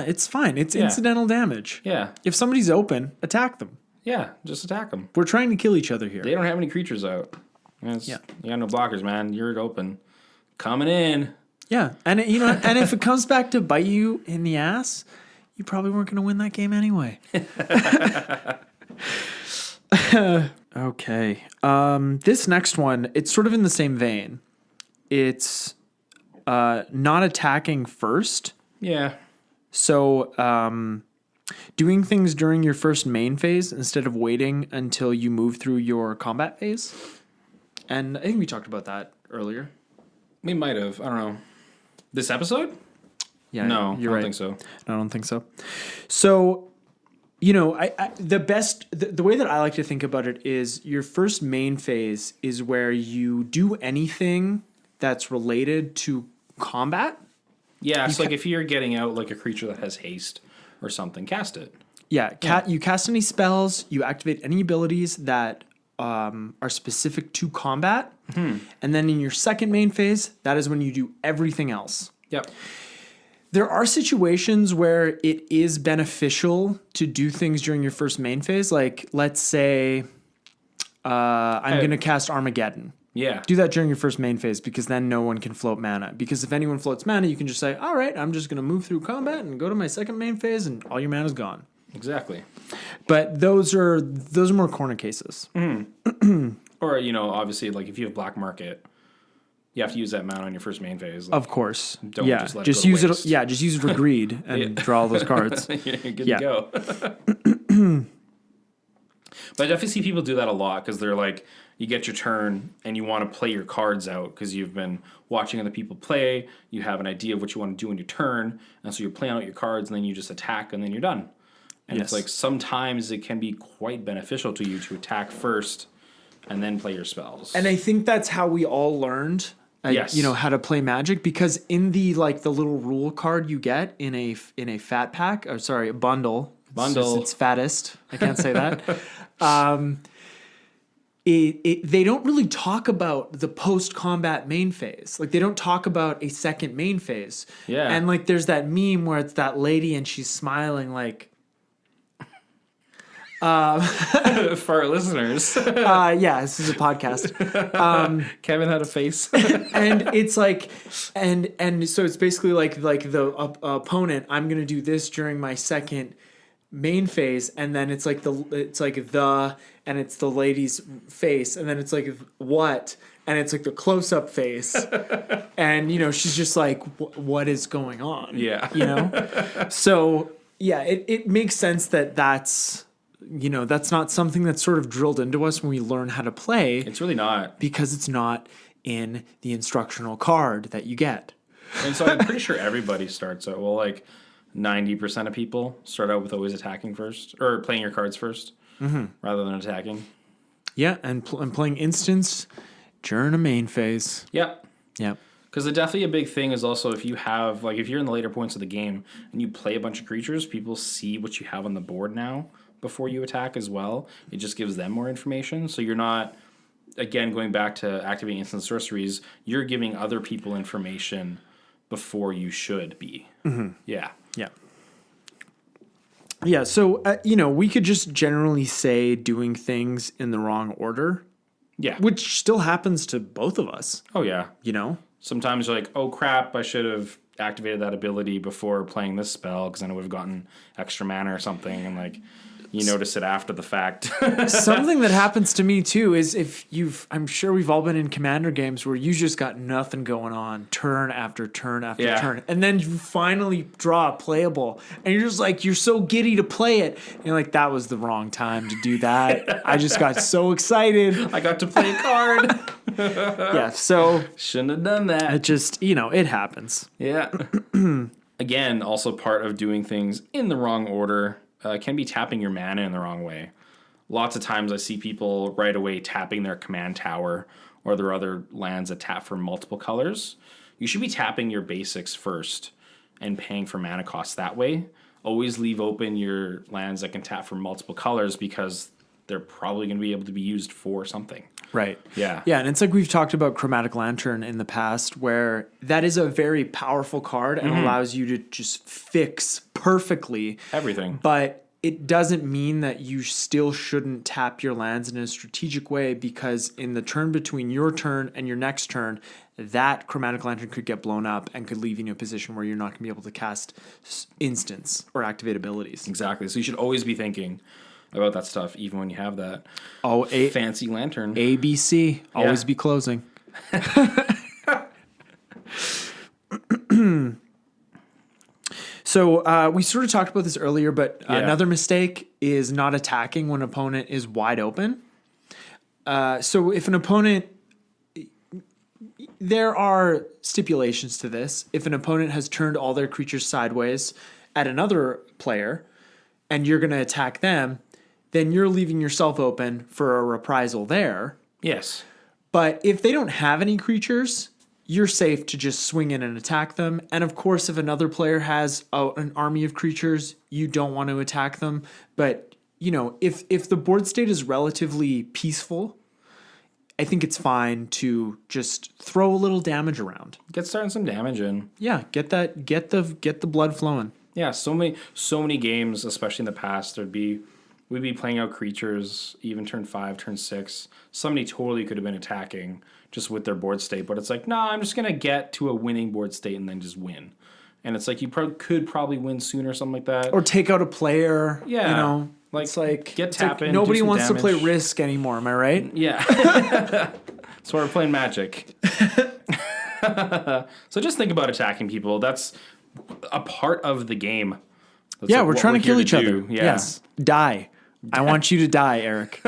it's fine. It's incidental damage. Yeah. If somebody's open, attack them. Yeah, just attack them. We're trying to kill each other here. They don't have any creatures out. You got no blockers, man. You're open. Coming in. Yeah, and and if it comes back to bite you in the ass, you probably weren't going to win that game anyway. Okay. This next one, it's sort of in the same vein. It's not attacking first. Yeah. So Doing things during your first main phase instead of waiting until you move through your combat phase. And I think we talked about that earlier. We might have. I don't know. This episode? Yeah, No, you're I right. don't think so. No, I don't think so. So, the way that I like to think about it is your first main phase is where you do anything that's related to combat. Yeah, it's like if you're getting out like a creature that has haste or something, cast it. Yeah, you cast any spells, you activate any abilities that are specific to combat, and then in your second main phase, that is when you do everything else. Yep. There are situations where it is beneficial to do things during your first main phase. Like, let's say I'm going to cast Armageddon. Yeah. Do that during your first main phase because then no one can float mana. Because if anyone floats mana, you can just say, all right, I'm just going to move through combat and go to my second main phase and all your mana's gone. Exactly. But those are more corner cases. Or, obviously, like if you have Black Market, you have to use that mana on your first main phase. Like, Of course. Don't yeah. just let it just go to use waste. it. Yeah. Just use it for greed and draw all those cards. You're good Yeah. to go. But I definitely see people do that a lot because they're like, you get your turn and you want to play your cards out because you've been watching other people play. You have an idea of what you want to do in your turn. And so you're playing out your cards and then you just attack and then you're done. And Yes. it's like sometimes it can be quite beneficial to you to attack first and then play your spells. And I think that's how we all learned, Yes. how to play Magic, because in the little rule card you get in a fat pack, or sorry, a bundle. It's fattest. I can't say that. They don't really talk about the post-combat main phase. Like, they don't talk about a second main phase. Yeah. And like, there's that meme where it's that lady and she's smiling like, For our listeners, this is a podcast. Kevin had a face. And it's like, and so it's basically like the opponent, I'm going to do this during my second main phase, and then it's like and it's the lady's face, and then it's like what, and it's like the close-up face, and she's just like, what is going on? Yeah. So yeah, it makes sense that's not something that's sort of drilled into us when we learn how to play, It's really not. because it's not in the instructional card that you get. And so I'm pretty sure everybody starts out, well, like 90% of people start out with always attacking first, or playing your cards first, rather than attacking. Yeah, and playing instants during a main phase. Yep. Yep. Because definitely a big thing is also if you have, like if you're in the later points of the game and you play a bunch of creatures, people see what you have on the board now before you attack as well. It just gives them more information. So you're not, again, going back to activating instant sorceries, you're giving other people information before you should be. Yeah. Yeah. Yeah, so, we could just generally say doing things in the wrong order, Yeah. which still happens to both of us, Oh, yeah. Sometimes Sometimes you're like, oh crap, I should have activated that ability before playing this spell because then I would have gotten extra mana or something. And like, you notice it after the fact. Something that happens to me too is I'm sure we've all been in Commander games where you just got nothing going on turn after turn after turn. And then you finally draw a playable and you're just like, you're so giddy to play it. And you're like, that was the wrong time to do that. I just got so excited. I got to play a card. Yeah. So Shouldn't have done that. it just, it happens. Yeah. Again, also part of doing things in the wrong order can be tapping your mana in the wrong way. Lots of times I see people right away tapping their command tower or their other lands that tap for multiple colors. You should be tapping your basics first and paying for mana costs that way. Always leave open your lands that can tap for multiple colors because they're probably going to be able to be used for something. Right. Yeah. Yeah, and it's like we've talked about Chromatic Lantern in the past, where that is a very powerful card and allows you to just fix perfectly Everything. But it doesn't mean that you still shouldn't tap your lands in a strategic way, because in the turn between your turn and your next turn, that Chromatic Lantern could get blown up and could leave you in a position where you're not going to be able to cast instants or activate abilities. Exactly. So you should always be thinking about that stuff, even when you have that fancy lantern. ABC, always be closing. So we sort of talked about this earlier, but Yeah. another mistake is not attacking when an opponent is wide open. So if an opponent, there are stipulations to this. If an opponent has turned all their creatures sideways at another player and you're going to attack them, then you're leaving yourself open for a reprisal there. Yes. But if they don't have any creatures, you're safe to just swing in and attack them. And of course, if another player has an army of creatures, you don't want to attack them. But, if the board state is relatively peaceful, I think it's fine to just throw a little damage around. Get starting some damage in. Yeah, get the blood flowing. Yeah, so many games, especially in the past, we'd be playing out creatures, even turn 5, turn 6. Somebody totally could have been attacking just with their board state, but it's like, no, I'm just gonna get to a winning board state and then just win. And it's like you could probably win sooner or something like that. Or take out a player. Yeah. It's like get tapping. Nobody do some wants damage. to play Risk anymore. Am I right? Yeah. That's why we're playing Magic. So just think about attacking people. That's a part of the game. That's Yeah, like we're what trying to kill here each other. do. Yeah. Yes. Die. I want you to die, Eric.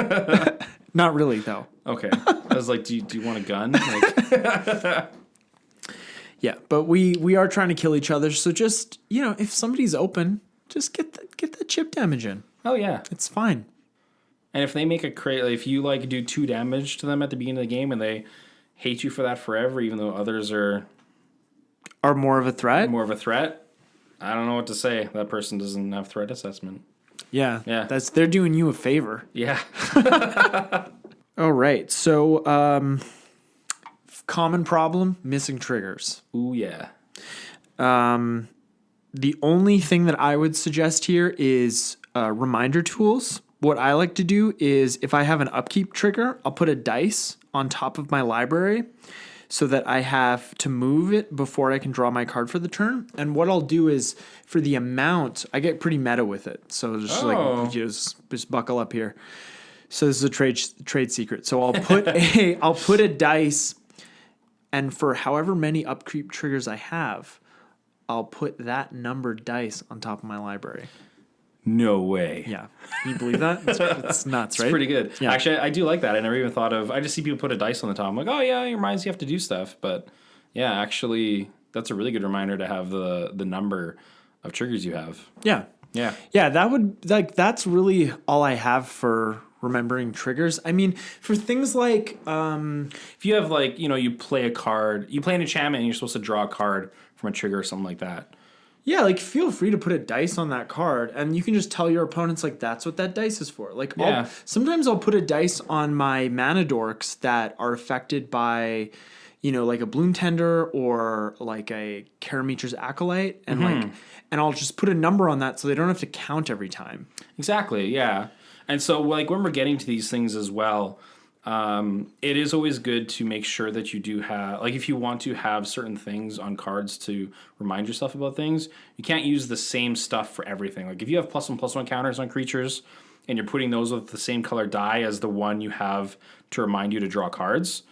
Not really, though. Okay. I was like, do you want a gun? Like, Yeah, but we are trying to kill each other. So just, if somebody's open, just get that chip damage in. oh yeah. It's fine. And if they make if you like do 2 damage to them at the beginning of the game and they hate you for that forever, even though others are Are more of a threat? more of a threat, I don't know what to say. That person doesn't have threat assessment. Yeah. Yeah. They're doing you a favor. Yeah. All right. So, common problem, missing triggers. Ooh yeah. The only thing that I would suggest here is reminder tools. What I like to do is if I have an upkeep trigger, I'll put a dice on top of my library so that I have to move it before I can draw my card for the turn. And what I'll do is for the amount, I get pretty meta with it. So just buckle up here. So this is a trade secret. So I'll put a dice, and for however many upkeep triggers I have, I'll put that numbered dice on top of my library. No way. Yeah. Can you believe that? It's nuts, right? It's pretty good. Yeah. Actually, I do like that. I never even thought of. I just see people put a dice on the top. I'm like, oh yeah, it reminds you have to do stuff. But yeah, actually, that's a really good reminder to have the number of triggers you have. Yeah. Yeah. Yeah, that's really all I have for remembering triggers. I mean, for things like If you have you play a card, you play an enchantment, and you're supposed to draw a card from a trigger or something like that. yeah, like feel free to put a dice on that card, and you can just tell your opponents like that's what that dice is for. Like, Yeah. sometimes I'll put a dice on my mana dorks that are affected by, like a Bloom Tender or like a Karametra's Acolyte, and and I'll just put a number on that so they don't have to count every time. Exactly. Yeah. And so when we're getting to these things as well, it is always good to make sure that you do have, if you want to have certain things on cards to remind yourself about things, you can't use the same stuff for everything. Like if you have +1/+1 counters on creatures and you're putting those with the same color die as the one you have to remind you to draw cards,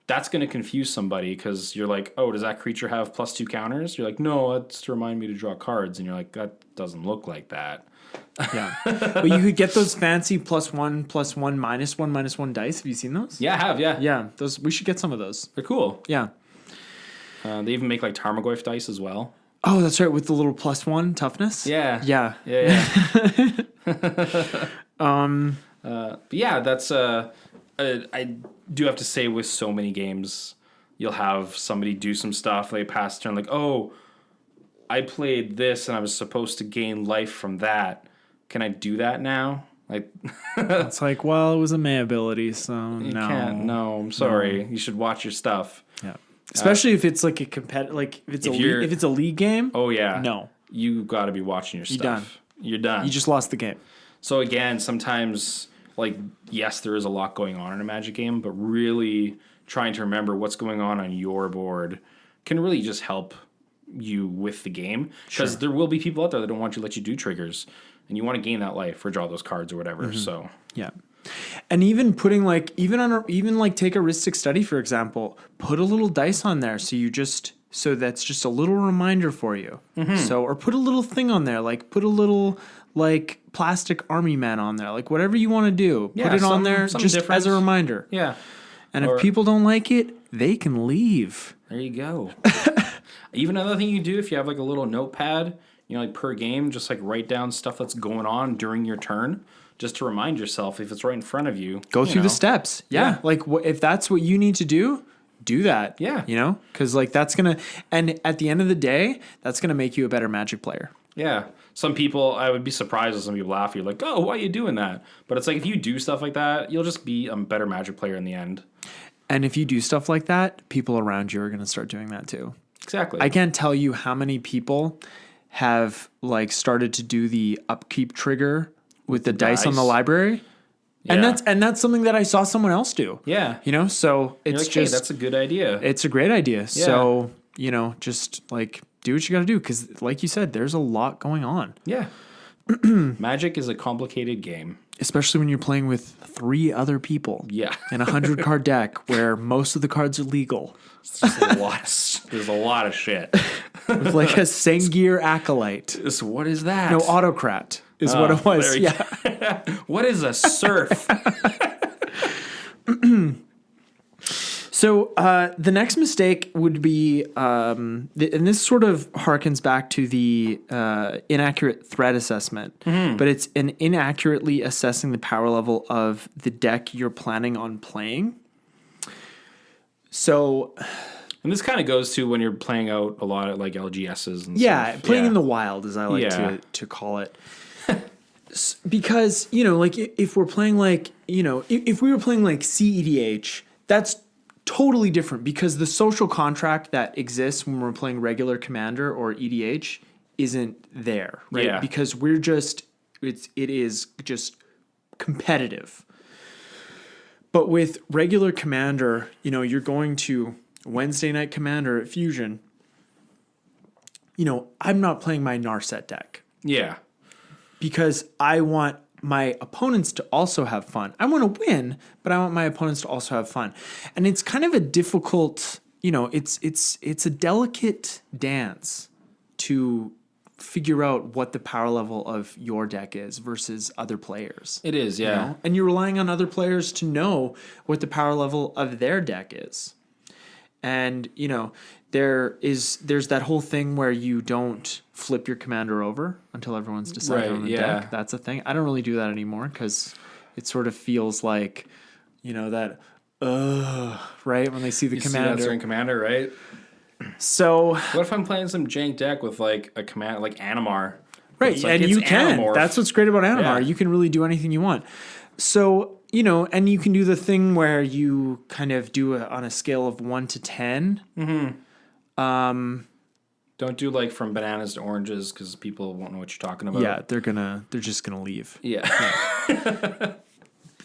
that's going to confuse somebody because you're like, oh, does that creature have +2 counters? You're like, no, that's to remind me to draw cards. And you're like, that doesn't look like that. Yeah, but you could get those fancy +1/+1 -1/-1 dice. Have you seen those? Yeah, I have, yeah. Yeah, those we should get some of those. They're cool. Yeah. They even make Tarmogoyf dice as well. Oh, that's right, with the little +1 toughness. Yeah. Yeah. Yeah. But yeah, that's I do have to say with so many games, you'll have somebody do some stuff, they pass turn like, oh, I played this and I was supposed to gain life from that. Can I do that now? Like It's like, well, it was a May ability, so you no. can't. No, I'm sorry. You should watch your stuff. Yeah. Especially if it's like a if it's a league game. Oh yeah. No. You got to be watching your stuff. You're done. You just lost the game. So again, sometimes yes, there is a lot going on in a Magic game, but really trying to remember what's going on your board can really just help you with the game, because there will be people out there that don't want you to let you do triggers, and you want to gain that life or draw those cards or whatever. So yeah, and even putting take a Ristic Study for example, put a little dice on there so So that's just a little reminder for you. So, or put a little thing on there, like put a little like plastic army man on there, like whatever you want to do, put it on there just different. as a reminder. Yeah. And if people don't like it, they can leave. There you go. Even another thing you do, if you have like a little notepad, like per game, just like write down stuff that's going on during your turn, just to remind yourself if it's right in front of you. Go through the steps. Yeah. Like if that's what you need to do that. Yeah. Because like that's going to, and at the end of the day, that's going to make you a better Magic player. Yeah. Some people, I would be surprised if some people laugh. You're like, oh, why are you doing that? But it's like, if you do stuff like that, you'll just be a better Magic player in the end. And if you do stuff like that, people around you are going to start doing that too. Exactly. I can't tell you how many people have like started to do the upkeep trigger with the dice on the library. Yeah. And that's something that I saw someone else do. Yeah. So it's like, just, hey, that's a good idea. It's a great idea. Yeah. So, just like do what you got to do. Cause like you said, there's a lot going on. Yeah. Magic is a complicated game. Especially when you're playing with 3 other people. Yeah. In a 100-card deck where most of the cards are legal. It's just there's a lot of shit. With like a Sengir Acolyte. So what is that? No, Autocrat is what it was. Yeah. What is a serf? So the next mistake would be, and this sort of harkens back to the inaccurate threat assessment, but it's an inaccurately assessing the power level of the deck you're planning on playing. So, and this kind of goes to when you're playing out a lot of like LGSs and stuff. Playing in the wild, as I like to call it. Because, like if we're playing like, if we were playing like CEDH, that's totally different because the social contract that exists when we're playing regular Commander or EDH isn't there, right? Yeah. Because it is just competitive. But with regular Commander, you're going to Wednesday Night Commander at Fusion. I'm not playing my Narset deck. Yeah. Because I want my opponents to also have fun. I want to win, but I want my opponents to also have fun. And it's kind of a difficult, it's a delicate dance to figure out what the power level of your deck is versus other players. It is, yeah. And you're relying on other players to know what the power level of their deck is. And, there's that whole thing where you don't flip your commander over until everyone's decided on the deck. That's a thing. I don't really do that anymore because it sort of feels like, that, right? When they see the commander. See that certain commander, right? So. What if I'm playing some jank deck with like a command, like Animar? Right, like, and you can. Animorph. That's what's great about Animar. Yeah. You can really do anything you want. So, and you can do the thing where you kind of do it on a scale of 1 to 10. Mm-hmm. Don't do like from bananas to oranges because people won't know what you're talking about. Yeah, they're just gonna leave. Yeah.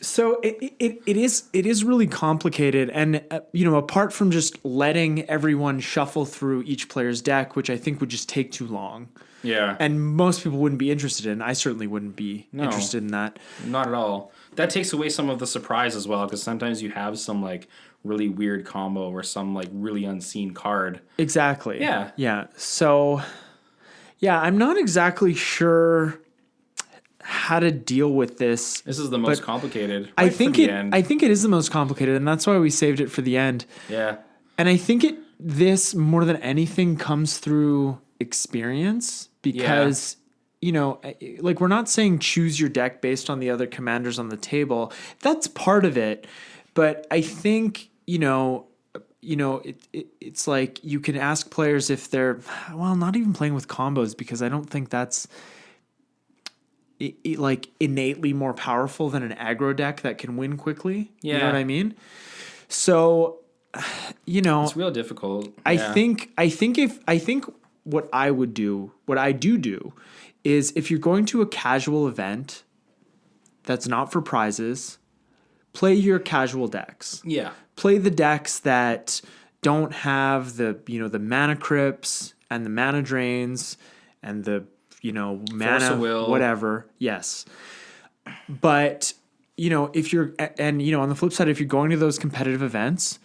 So it is really complicated, and apart from just letting everyone shuffle through each player's deck, which I think would just take too long. Yeah. And most people wouldn't be interested in. I certainly wouldn't be interested in that. Not at all. That takes away some of the surprise as well, because sometimes you have some like really weird combo or some like really unseen card. Exactly. Yeah. Yeah. So, I'm not exactly sure how to deal with this. This is the most complicated. I think it is the most complicated, and that's why we saved it for the end. Yeah. And I think this more than anything comes through experience because like we're not saying choose your deck based on the other commanders on the table. That's part of it, but I think it's like you can ask players if they're not even playing with combos because I don't think that's like innately more powerful than an aggro deck that can win quickly. Yeah. You know what I mean? So, it's real difficult. I think what I do is if you're going to a casual event that's not for prizes, play your casual decks. Yeah. Play the decks that don't have the mana crypts and the mana drains and the mana whatever. Yes. But if you're on the flip side, if you're going to those competitive events,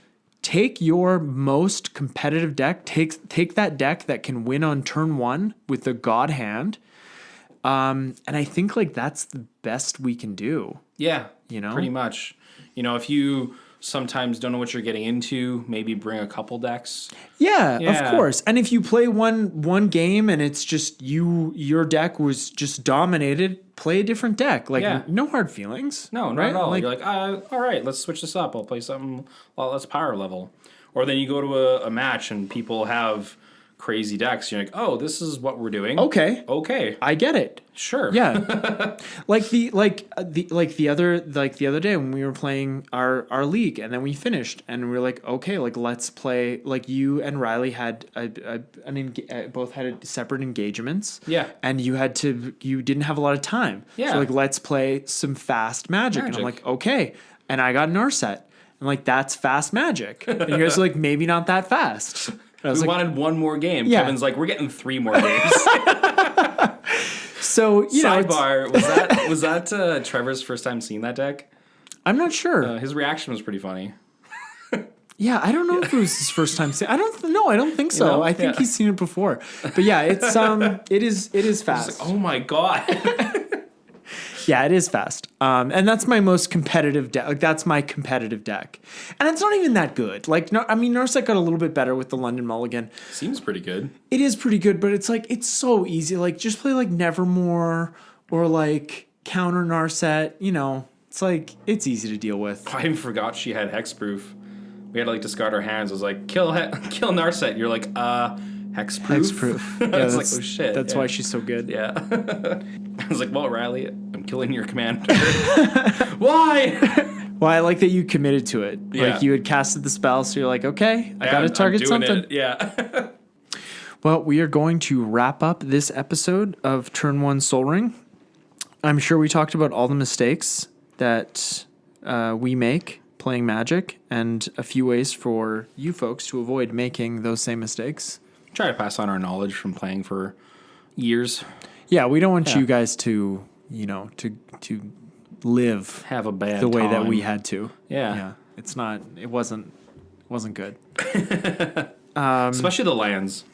take your most competitive deck, take that deck that can win on turn 1 with the God hand. And I think like that's the best we can do. Yeah, You know? pretty much. You know, if you sometimes don't know what you're getting into, maybe bring a couple decks. Yeah, Yeah. of course. And if you play one game and it's just your deck was just dominated, play a different deck. Like Yeah. no hard feelings. No, not right? at all. Like, You're like, all right, let's switch this up. I'll play something a lot less power level. Or then you go to a match and people have crazy decks. You're like, oh, this is what we're doing. Okay. I get it. Sure. Yeah. the other day when we were playing our league and then we finished and we were like, okay, like let's play, like you and Riley had both had separate engagements. Yeah. And you didn't have a lot of time. Yeah. So like, let's play some fast magic. And I'm like, okay. And I got Narset. I'm like, that's fast magic. And you guys are like, maybe not that fast. I was We like, wanted one more game. Yeah. Kevin's like, we're getting 3 more games. so, you know, Sidebar, was that Trevor's first time seeing that deck? I'm not sure. His reaction was pretty funny. Yeah, I don't know if it was his first time seeing. I don't think so. You know? I think Yeah. he's seen it before. But yeah, it's it is fast. Like, oh my God. Yeah, it is fast. And that's my most competitive deck. Like that's my competitive deck. And it's not even that good. Like no, I mean Narset got a little bit better with the London Mulligan. Seems pretty good. It is pretty good, but it's like it's so easy. Like just play like Nevermore or like counter Narset, you know. It's like it's easy to deal with. I even forgot she had hexproof. We had to like discard our hands. I was like, kill Narset. You're like, hexproof. Hexproof. I Yeah, was like, oh shit. That's why she's so good. Yeah. I was like, well, Riley, I'm killing your commander. Why? Well, I like that you committed to it. Yeah. Like you had casted the spell, so you're like, okay, I got to target I'm doing something. It. Yeah. Well, we are going to wrap up this episode of Turn 1 Soul Ring. I'm sure we talked about all the mistakes that we make playing Magic and a few ways for you folks to avoid making those same mistakes. Try to pass on our knowledge from playing for years. Yeah, we don't want Yeah. you guys to, you know, to live Have a bad the way that time. we had to. Yeah. It wasn't good. Especially the lands.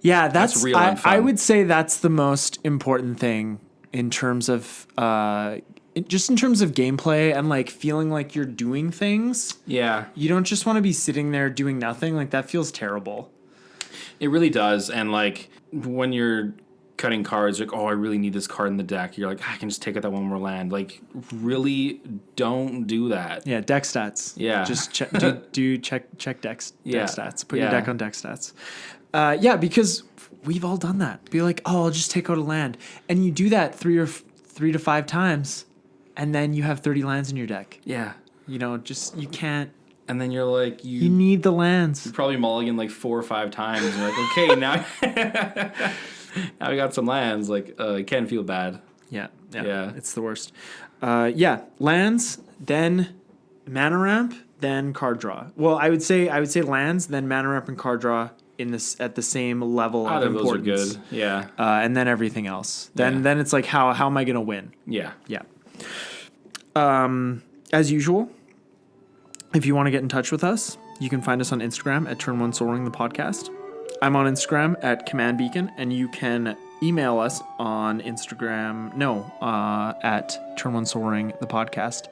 Yeah, that's real and fun. I would say that's the most important thing in terms of just in terms of gameplay and like feeling like you're doing things. Yeah. You don't just want to be sitting there doing nothing. Like that feels terrible. It really does. And like when you're cutting cards, like, oh, I really need this card in the deck. You're like, I can just take out that one more land. Like, really don't do that. Yeah, deck stats. Yeah. Just check check deck Yeah. stats. Put Yeah. your deck on deck stats. Yeah, because we've all done that. Be like, oh, I'll just take out a land. And you do that 3 to 5 times, and then you have 30 lands in your deck. Yeah. You know, just you can't. And then you're like, You need the lands. probably mulligan like 4 or 5 times. And you're like, okay, now we got some lands. Like, it can feel bad. Yeah. Yeah. It's the worst. Lands, then mana ramp, then card draw. Well, I would say lands, then mana ramp and card draw at the same level Either of of those are importance. good. Yeah. And then everything else. Then it's like how am I gonna win? Yeah. Yeah. As usual, if you want to get in touch with us, you can find us on Instagram at Turn 1 Soul Ring the podcast. I'm on Instagram at Command Beacon, and you can email us on Instagram, at Turn 1 Soul Ring the podcast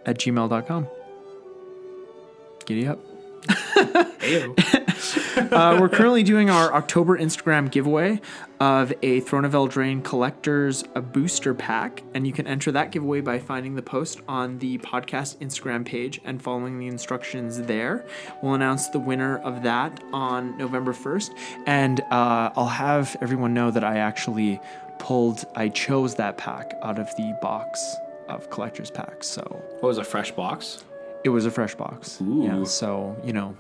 at gmail.com. Giddy up. We're currently doing our October Instagram giveaway of a Throne of Eldraine Collector's booster pack, and you can enter that giveaway by finding the post on the podcast Instagram page and following the instructions there. We'll announce the winner of that on November 1st, and I'll have everyone know that I chose that pack out of the box of collector's packs. So What was a fresh box? it was a fresh box. Ooh. Yeah, so, you know,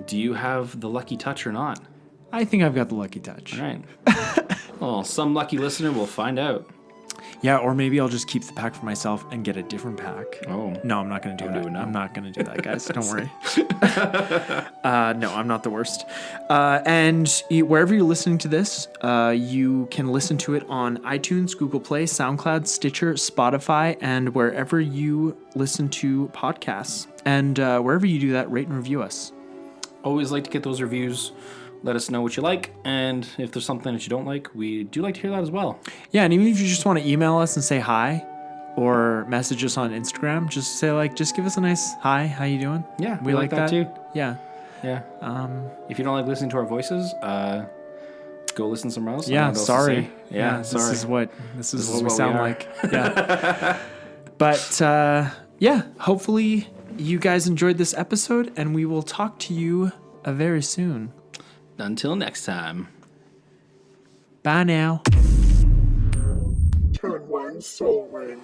Do you have the lucky touch or not? I think I've got the lucky touch. All right. Well, some lucky listener will find out. Yeah, or maybe I'll just keep the pack for myself and get a different pack. Oh. No, I'm not going to do that. do it now. I'm not going to do that, guys. Don't worry. No, I'm not the worst. And wherever you're listening to this, you can listen to it on iTunes, Google Play, SoundCloud, Stitcher, Spotify, and wherever you listen to podcasts. And wherever you do that, rate and review us. Always like to get those reviews. Let us know what you like, and if there's something that you don't like, we do like to hear that as well. Yeah, and even if you just want to email us and say hi, or message us on Instagram, just say just give us a nice hi. How you doing? Yeah, we like that too. Yeah. Yeah. If you don't like listening to our voices, go listen somewhere else. Yeah. Sorry. Yeah. Sorry. This is what we sound like. Yeah. But yeah, hopefully you guys enjoyed this episode, and we will talk to you very soon. Until next time. Bye now. Turn one soul ring.